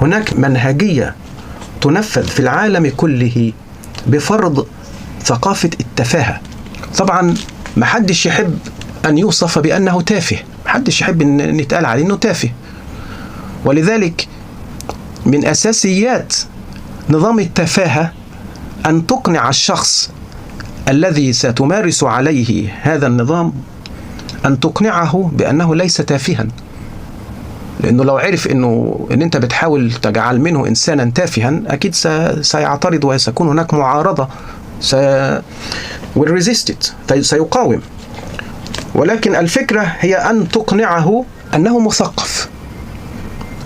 هناك منهجية تنفذ في العالم كله بفرض ثقافة التفاهة. طبعا محدش يحب أن يوصف بأنه تافه، محدش يحب أن يتقال عليه أنه تافه، ولذلك من أساسيات نظام التفاهة أن تقنع الشخص الذي ستمارس عليه هذا النظام، أن تقنعه بأنه ليس تافها، لأنه لو عرف أن أنت بتحاول تجعل منه إنسانا تافها أكيد سيعترض وسيكون هناك معارضة، سيقاوم. ولكن الفكرة هي أن تقنعه أنه مثقف،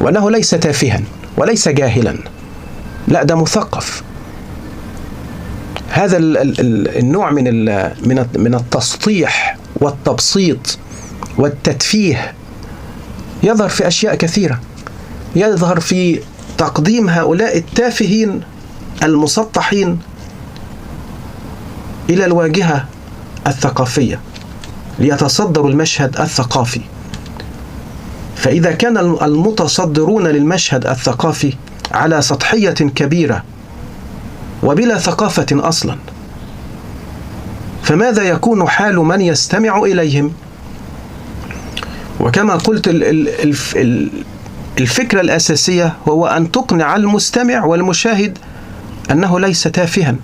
وأنه ليس تافها وليس جاهلا، لا ده مثقف. هذا النوع من التسطيح والتبسيط والتتفيه يظهر في أشياء كثيرة، يظهر في تقديم هؤلاء التافهين المسطحين إلى الواجهة الثقافية ليتصدروا المشهد الثقافي. فإذا كان المتصدرون للمشهد الثقافي على سطحية كبيرة وبلا ثقافة أصلا، فماذا يكون حال من يستمع إليهم؟ وكما قلت الفكرة الأساسية هو أن تقنع المستمع والمشاهد أنه ليس تافها،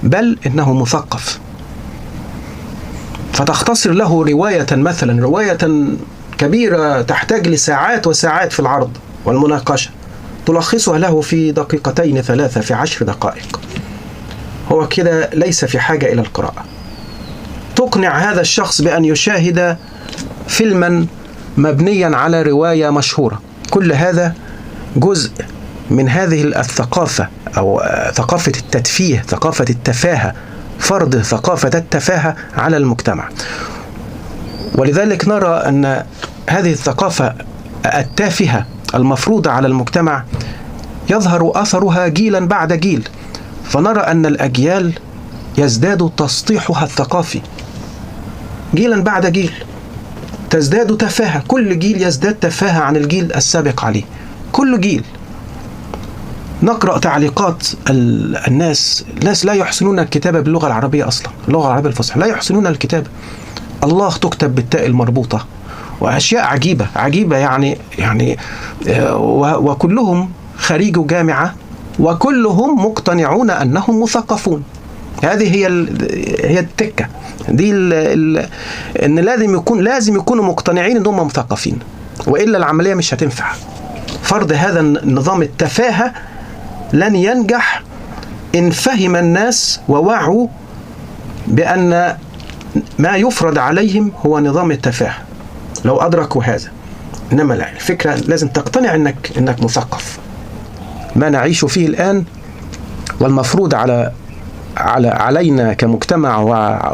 بل إنه مثقف، فتختصر له رواية، مثلا رواية كبيرة تحتاج لساعات وساعات في العرض والمناقشة، تلخصها له في 2 3 في 10 دقائق. هو كده ليس في حاجة إلى القراءة. تقنع هذا الشخص بأن يشاهد فيلما مبنيا على رواية مشهورة. كل هذا جزء من هذه الثقافة، أو ثقافة التتفيه، ثقافة التفاهة، فرض ثقافة التفاهة على المجتمع. ولذلك نرى أن هذه الثقافة التافهة المفروضة على المجتمع يظهر أثرها جيلا بعد جيل، فنرى أن الأجيال يزداد تسطيحها الثقافي جيلا بعد جيل، تزداد تفاهة، كل جيل يزداد تفاهة عن الجيل السابق عليه، كل جيل. نقرأ تعليقات الناس لا يحسنون الكتابة باللغة العربية أصلا، اللغة العربية الفصحى لا يحسنون الكتابة، الله تكتب بالتاء المربوطة، وأشياء عجيبة يعني وكلهم خريج جامعة، وكلهم مقتنعون أنهم مثقفون. هذه هي التكة دي، إن لازم يكونوا مقتنعين أنهم مثقفين، وإلا العملية مش هتنفع. فرض هذا النظام التفاهة لن ينجح إن فهم الناس ووعوا بأن ما يفرض عليهم هو نظام التفاهة، لو أدركوا هذا. إنما لا، الفكرة لازم تقتنع إنك مثقف. ما نعيش فيه الآن والمفروض علينا كمجتمع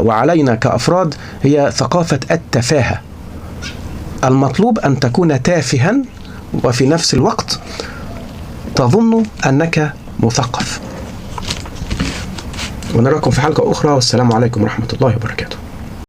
وعلينا كأفراد هي ثقافة التفاهة. المطلوب أن تكون تافها وفي نفس الوقت تظن أنك مثقف. ونراكم في حلقة أخرى، والسلام عليكم ورحمة الله وبركاته.